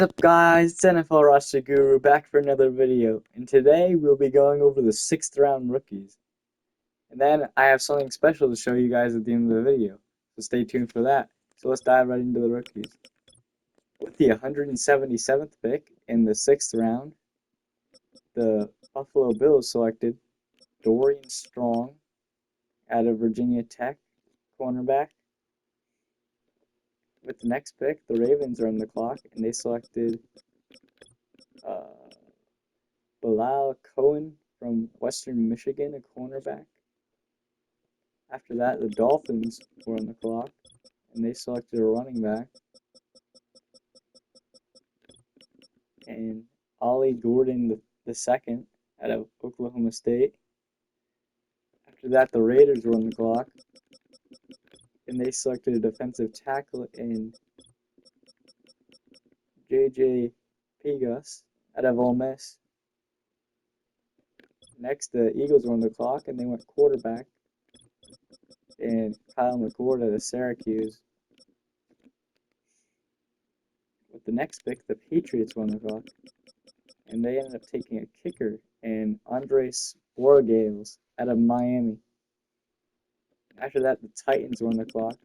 What's up guys, it's NFL Roster Guru back for another video, and today we'll be going over the 6th round rookies. And then I have something special to show you guys at the end of the video, so stay tuned for that. So let's dive right into the rookies. With the 177th pick in the 6th round, the Buffalo Bills selected Dorian Strong out of Virginia Tech, cornerback. With the next pick, the Ravens are on the clock, and they selected uh, Bilal Cohen from Western Michigan, a cornerback. After that, the Dolphins were on the clock, and they selected a running back. And Ollie Gordon the second out of Oklahoma State. After that, the Raiders were on the clock, and they selected a defensive tackle in J.J. Pegas out of Ole Miss. Next, the Eagles were on the clock, and they went quarterback, and Kyle McCord out of Syracuse. With the next pick, the Patriots were on the clock, and they ended up taking a kicker in Andres Borregales out of Miami. After that, the Titans were on the clock,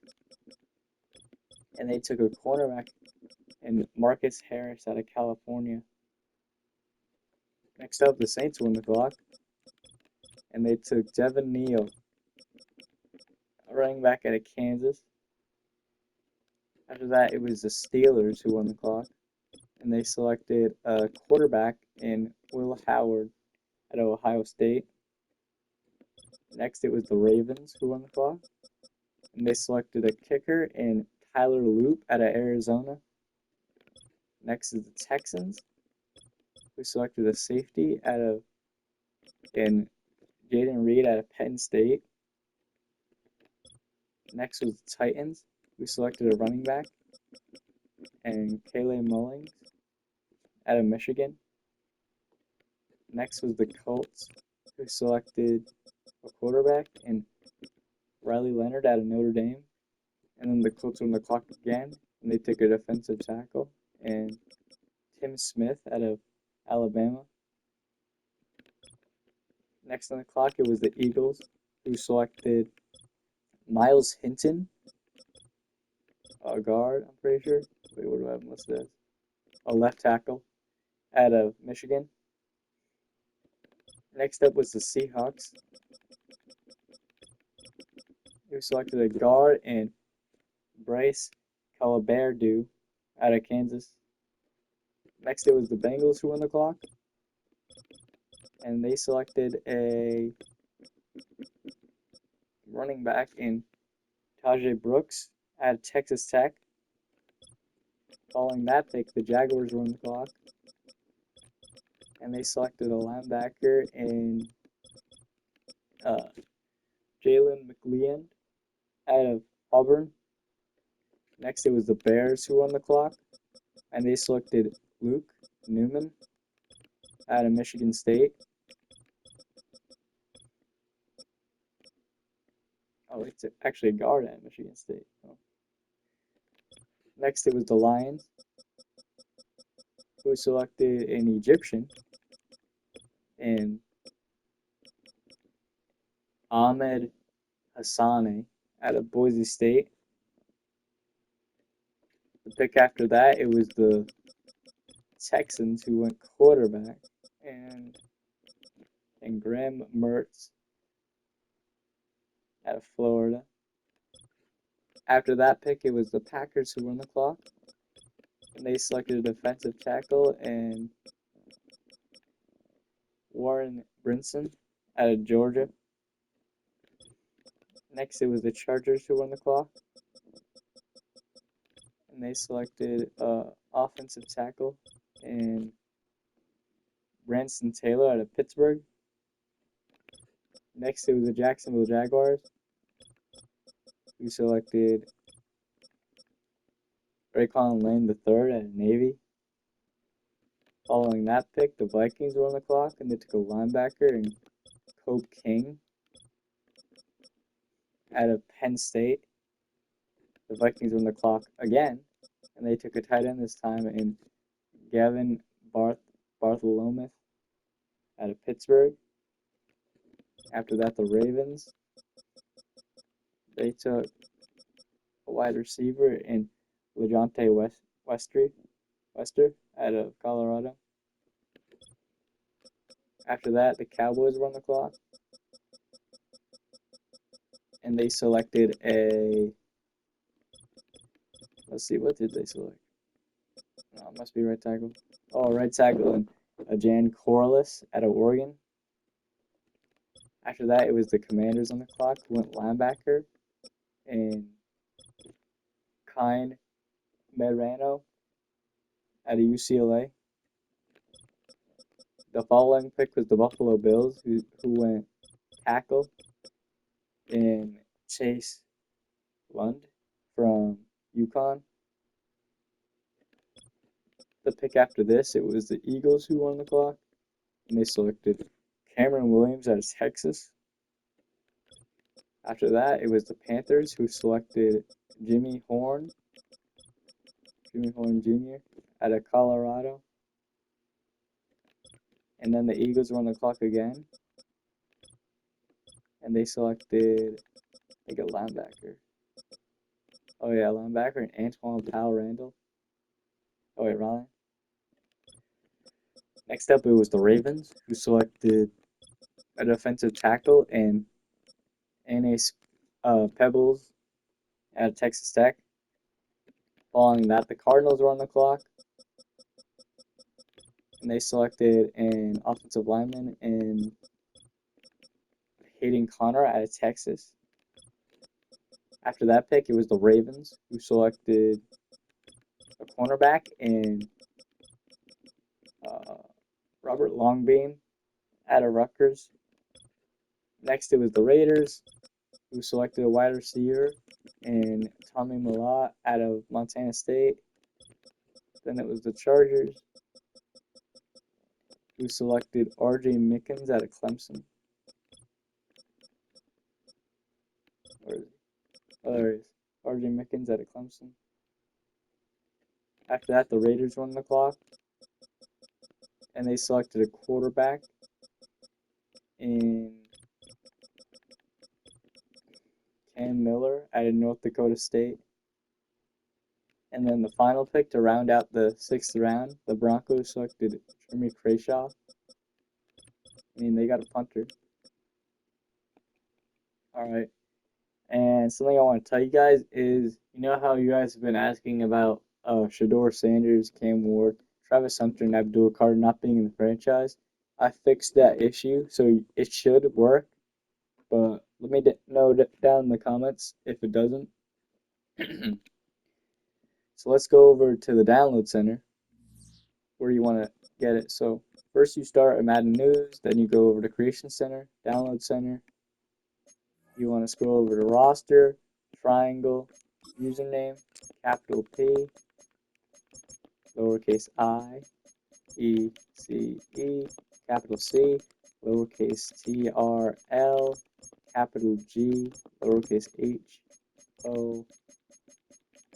and they took a cornerback in Marcus Harris out of California. Next up, the Saints were on the clock, and they took Devin Neal, a running back out of Kansas. After that, it was the Steelers who won the clock, and they selected a quarterback in Will Howard out of Ohio State. Next, it was the Ravens who won the clock, and they selected a kicker in Tyler Loop out of Arizona. Next is the Texans, who selected a safety in Jaden Reed out of Penn State. Next was the Titans, who selected a running back and Kayleigh Mullings out of Michigan. Next was the Colts, who selected a quarterback and Riley Leonard out of Notre Dame. And then the Colts were on the clock again, and they took a defensive tackle and Tim Smith out of Alabama. Next on the clock, it was the Eagles, who selected Miles Hinton, a guard, I'm pretty sure. Wait, what do I have listed as? A left tackle out of Michigan. Next up was the Seahawks, who selected a guard and Bryce Calaberdu out of Kansas. Next, it was the Bengals who won the clock, and they selected a running back in Tajay Brooks out of Texas Tech. Following that pick, the Jaguars were on the clock, and they selected a linebacker in Jalen McLean out of Auburn. Next, it was the Bears who won the clock, and they selected Luke Newman out of Michigan State. Oh, it's actually a guard at Michigan State. Oh. Next, it was the Lions, who selected an Egyptian and Ahmed Hassane out of Boise State. The pick after that, it was the Texans who went quarterback and Graham Mertz out of Florida. After that pick, it was the Packers who were on the clock, and they selected a defensive tackle and Warren Brinson out of Georgia. Next, it was the Chargers who were on the clock, and they selected offensive tackle and Branson Taylor out of Pittsburgh. Next, it was the Jacksonville Jaguars, who selected Raekwon Lane III out of Navy. Following that pick, the Vikings were on the clock, and they took a linebacker and Cope King out of Penn State. The Vikings were on the clock again, and they took a tight end this time in Gavin Bartholomew out of Pittsburgh. After that, the Ravens. They took a wide receiver in LeJontay Wester out of Colorado. After that, the Cowboys were on the clock, and they selected a. Let's see, what did they select? Oh, it must be right tackle. Oh, right tackle and Jan Corliss out of Oregon. After that, it was the Commanders on the clock who went linebacker and Kine Merano out of UCLA. The following pick was the Buffalo Bills, who went tackle in Chase Lund from UConn. The pick after this, it was the Eagles who won the clock, and they selected Cameron Williams out of Texas. After that, it was the Panthers who selected Jimmy Horn Jr. out of Colorado. And then the Eagles were on the clock again, and they selected, I think, a linebacker. Oh yeah, linebacker, and Antoine Powell Randall. Oh wait, Ryan. Next up, it was the Ravens who selected a defensive tackle and Anais Pebbles out of Texas Tech. Following that, the Cardinals were on the clock, and they selected an offensive lineman in Hayden Connor out of Texas. After that pick, it was the Ravens who selected a cornerback in Robert Longbeam out of Rutgers. Next, it was the Raiders who selected a wide receiver in Tommy Millot out of Montana State. Then it was the Chargers who selected R.J. Mickens out of Clemson. Oh, there he is. R.J. Mickens out of Clemson. After that, the Raiders won the clock, and they selected a quarterback in Cam Miller out of North Dakota State. And then the final pick to round out the 6th round, the Broncos selected Jeremy Crashaw. I mean, they got a punter. All right. And something I want to tell you guys is, you know how you guys have been asking about Shador Sanders, Cam Ward, Travis Hunter, and Abdul Carter not being in the franchise? I fixed that issue, so it should work. But let me know down in the comments if it doesn't. So let's go over to the download center where you want to get it. So first you start at Madden News, then you go over to Creation Center, Download Center. You want to scroll over to Roster, Triangle, Username, capital P, lowercase I, E, C, E, capital C, lowercase T, R, L, capital G, lowercase H, O,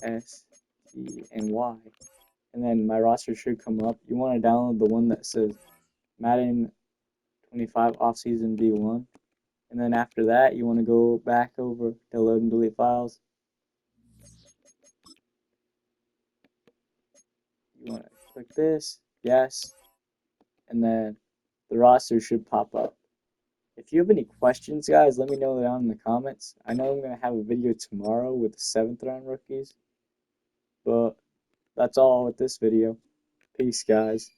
S, T, and Y. And then my roster should come up. You want to download the one that says Madden 25 Offseason V1. And then after that, you want to go back over to load and delete files. You want to click this, yes, and then the roster should pop up. If you have any questions, guys, let me know down in the comments. I know I'm going to have a video tomorrow with the 7th round rookies, but that's all with this video. Peace, guys.